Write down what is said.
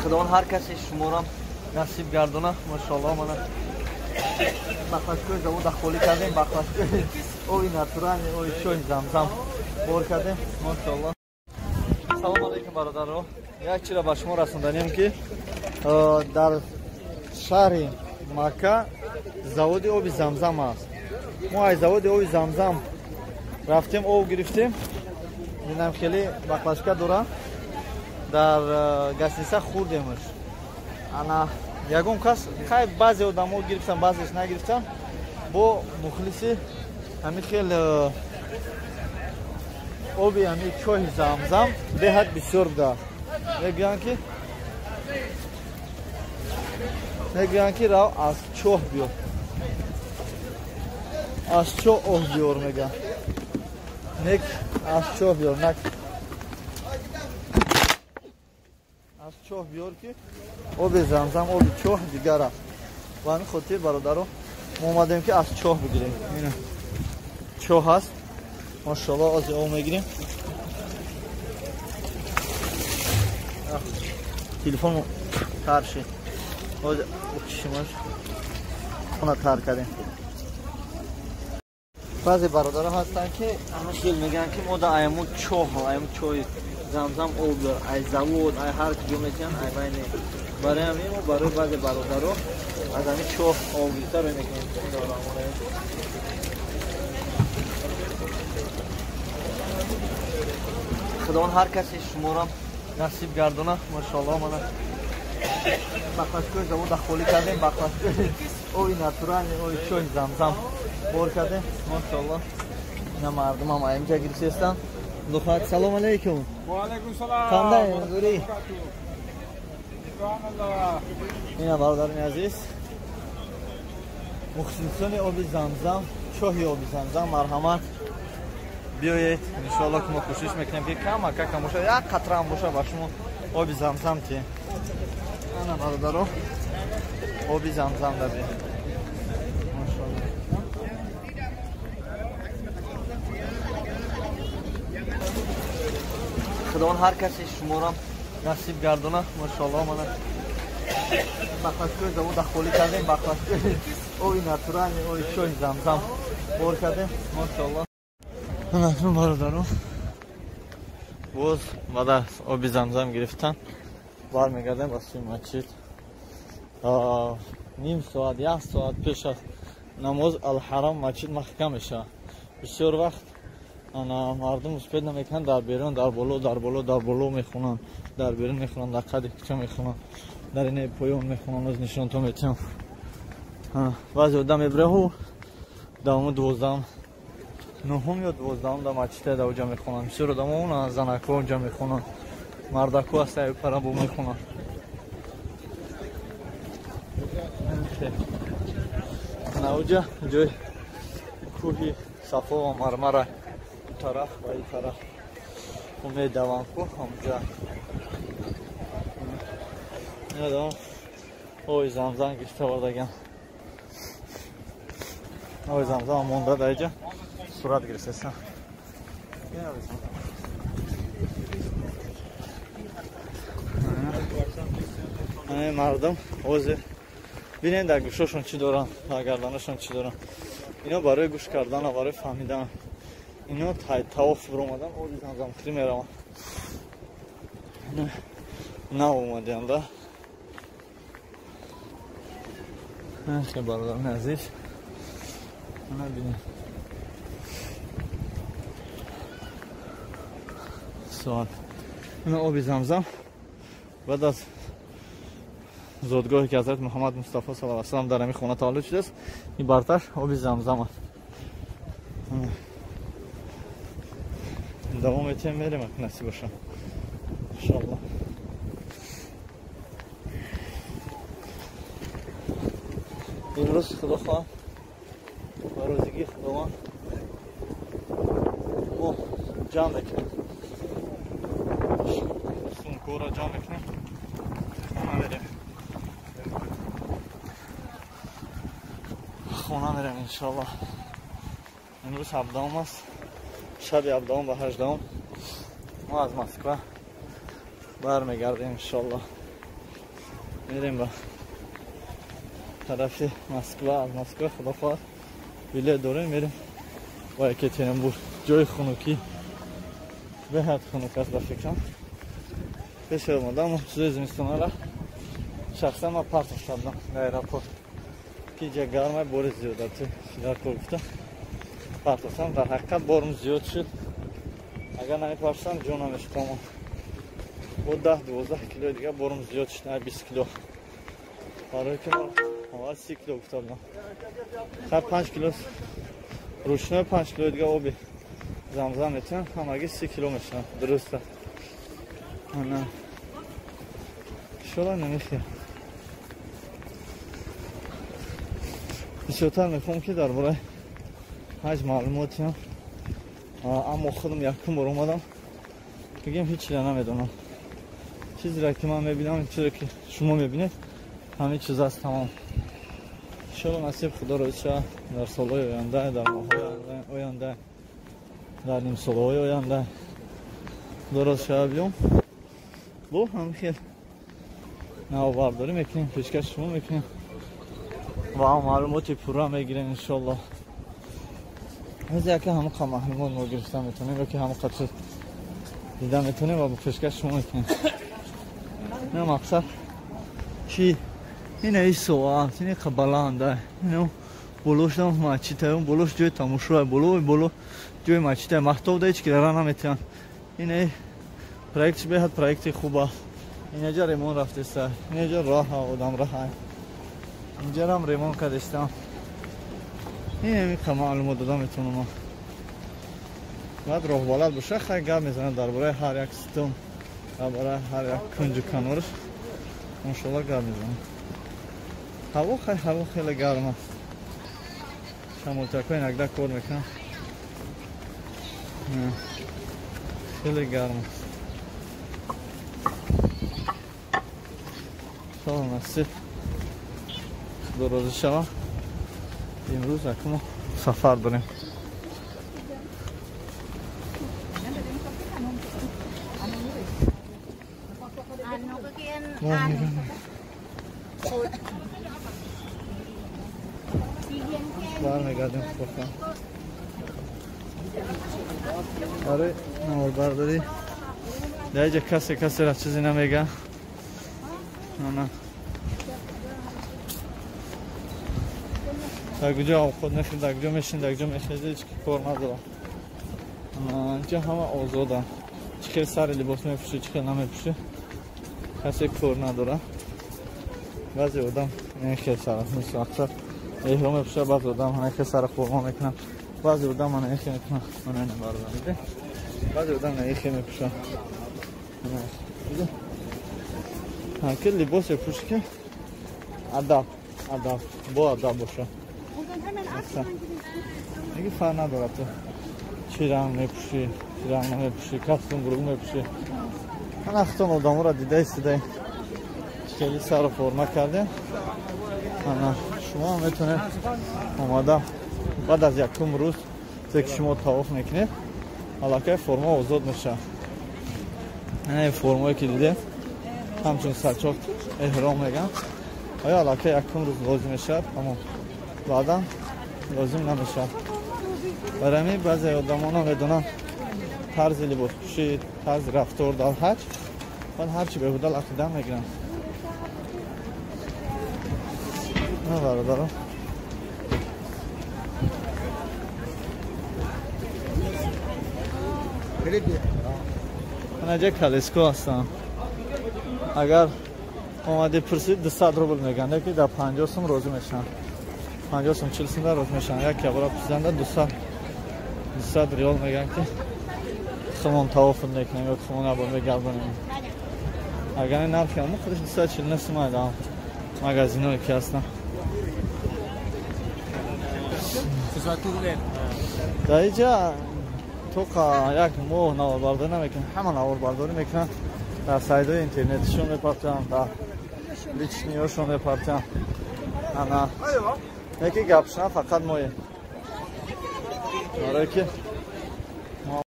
خداوند هر کسی شما را نصیب گردونه. ماشاءالله من بخشگاه زمون دخولی کردیم، بخشگاه اوی ناتورال اوی شوی زمزم بور کردیم. ماشاءالله. سلام علیکم برادران. یک چیز را به شما رسوندیم که در شهر مکه заводи оби замзам аст. мо аз заводи оби замзам рафтем, об гирифтем. бинам хеле баклашка дора дар гостиница хурдемш. ана ягон кас хай баъзе одамо гирифтан, баъзеш нагирифтан. бо мухлиси ҳамин хел оби ҳамин чоҳи замзам беҳад бисёр буда. мегӯянд ки рав аз чоҳ биёр, аз чоҳ об биёр мегӯянд. нек аз чоҳ биёр, нак аз чоҳ биёр ки оби замзам оби чоҳ дигар аст. ба ҳамин хотир бародаро мо омадем ки аз чоҳ бигирем. ина чоҳ аст. мошалло ози об мегирем. телефон тарши ози учишимаш она тар кардем. баъзе бародаро ҳастанд ки хел мегӯянд ки мо да айму чоҳ, айму чоҳи замзам об биёр, ай завод, ай ҳар киҷо метиҳанд, ай байне. барои ҳамин мо барои баъзе бародаро аз ҳамин чоҳ об гирифта рӯй мекунем. خداوند هر کسی شما را نصیب گردونه. ماشاءالله من بخشگاه زمون دخولی کردیم، بخشگاه اوی ناتورال اوی شوی زمزم بور کردیم. ماشاءالله. اینا مردم هم اینجا گرفتن. دختر سلام علیکم. و علیکم سلام. خانده دوری. اینا برادران عزیز مخصوصاً آب زمزم، چاهی آب زمزم مرحمت بیایید. انشالله که ما کوشش میکنیم که کم باشه، یک قطره هم باشه با شما آب زمزم که انا برادرو آب زمزم داریم. ماشاءالله. خداوند هر کسی شما را نصیب گردونه. ماشاءالله من بخشگاه زمون دخولی کردیم، بخشگاه اوی ناتورال اوی شوی زمزم بور کردیم. ماشاءالله. اکنون برادران باز بعد از آب زمزم گرفتن برمیگردیم به سوی مسجد. نیم ساعت یک ساعت پیش از نماز الحرام مسجد محکم میشه. بسیار وقت مردم اسپید نمیکنن، در بیرون در بالا میخونن، در بیرون میخونن، در قد کوچه میخونن، در این پایان میخونن. از نشان تو میتونم بعضی آدم میبره دامو 12 نهم یا 12 در مسجد در اونجا میخونن. بسیار آدم اون زنک‌ها اونجا میخونن، مردک‌ها هست پرا بو میخونن. اونجا جای کوهی صفا و مرمره طرف و این طرف امید دوام کو اونجا یادم اوی زمزم گشته بردگم. اوی زمزم مونده در اینجا صورت گرفتن. همه مردم اوزه بینین در گوششون چی دارن، در گردنشون چی دارن. اینا برای گوش کردن و برای فهمیدن اینا طواف برو اومدن. او زمزم خیلی میرم نه اومدن ده. خیلی برادران عزیز بینین سوال اینا آب زمزم بعد از زادگاهی که حضرت محمد مصطفی صلی الله علیه و سلم در همین خانه تولد شده است، این برتر آب زمزم است. دوام میتیم میریم اگه نصیب باشه انشاءالله. امروز خدا خواهم و روزگی خداوند ما جمع میکنیم، سونکو را جمع میکنیم، خانه میریم، خانه میریم انشاءالله. امروز 17 است، شب 17 و 18 ما از مسکو برمیگردیم انشاءالله. میریم با طرف مسکو. از مسکو خداخواه ویله داریم میریم و یکی تنبور جای خنوکی به حد خنوک است با فکرم پیش اومدم چیزای زمستانه را شخصا ما پرت کردم در ایرپورت که جا گرمه بار زیاد است در کار گفتم پرت کردم در حقیقت بارم زیاد شد اگر نمیپرسم جونم اشتمام و 10-12 کیلو دیگه بارم زیاد شد 20 کیلو برای که ما اول 30 کیلو گفتم خب 5 کیلو روشنه 5 کیلو دیگه آبی زمزم میتونم همگی 30 کیلو میشن درسته نه شولا نمیخواه بیشتر میخوام که در برای حج معلوماتی هم اما خودم یکم بار اومدم بگیم هیچی را نمیدونم چیزی را که من میبینم چیزی که شما میبینید همه چیز است تمام انشاءالله نصیب خدا رو بشه در سالهای آینده در ماههای آینده در نیم سالهای آینده درست شده بیام با هم خیلی نوآورداری میکنیم پیشکش شما میکنیم و هم معلوماتی پورا میگیریم انشاءالله از یکی همه که معلومات ما گرفتن میتونیم یکی همه قطع دیدن میتونیم و با پیشکش شما میکنیم نه مقصد چی اینه ای سوال اینه قبلانده اینه بلوش دام ماچیته اون بلوش جوی تماشای بلو جوی ماچیته محتوب دایچ که راه نمیتونن اینه پروژه به حد پروژه خوبه اینجا ریمون رفته است اینجا راه آدم راه اینجا هم ریمون کردستم اینه میخوام معلومات دادم میتونم بعد راه بالات باشه خیلی گپ میزنه درباره هر یک سیستم درباره هر یک کنج و کنارش انشالله گپ میزنه هوا خیلی گرم است شمالتکای نگده کار میکنم خیلی گرم است شما نصیب خدا روزی شما امروز اکنون سفر داریم برمیگردیم خودم آره نمار برداری در اینجا کسی را چیزی نمیگه نه در کجا خود نشین در کجا میشین در کجا میشین هیچ کار ندارم اینجا همه آزادم چه خیلی سر لباس میپوشه چه خیلی نمیپوشه کسی کار نداره بعضی آدم این خیلی سر مثل اکثر احرام میپوشه بعضی آدم همه خیلی سر خورما میکنم بعضی آدم من خیلی میکنم من اینه بردارم بعضی آدم نه خیلی میپوشه که لباس پوشه که ادب با ادب باشه دیگه فرق نداره تو چی رنگ میپوشی چی رنگ نمیپوشی کفتون گروه میپوشی من اختان آدم را دیده ایستیده خیلی سر و فرما کرده شما میتونه آماده بعد از یکم روز که شما طواف میکنید علاقه فرما آزاد میشه این فرمایی که دیده همچون سرچاک احرام میگن آیا علاقه یکم روز لازم میشه اما بعدا لازم نمیشه برای همین بعضی آدمان ها میدونن طرز لباس پوشی طرز رفتار در حج بعد هرچی به هدل عقیده میگیرن نه برادرم من اینجا کلیسکو هستم اگر اومده پرسید 200 روبل میگن که در 50 سوم روز میشن 50 سوم 40 سوم روز میشن یک کباب پسنده 200 ریال میگن که خمون طواف میکنیم یا خمون ابر میگردونیم اگر این نرخ هم خودش 240 نسیم ایدام مغازینایی که هستن در اینجا تو که یک ماه نواربرداری نمیکنن همه نواربرداری میکنن در سایت های اینترنتشون میپرتن در لیچنیاشون میپرتن انا یکی گپشن فقط مایه برای که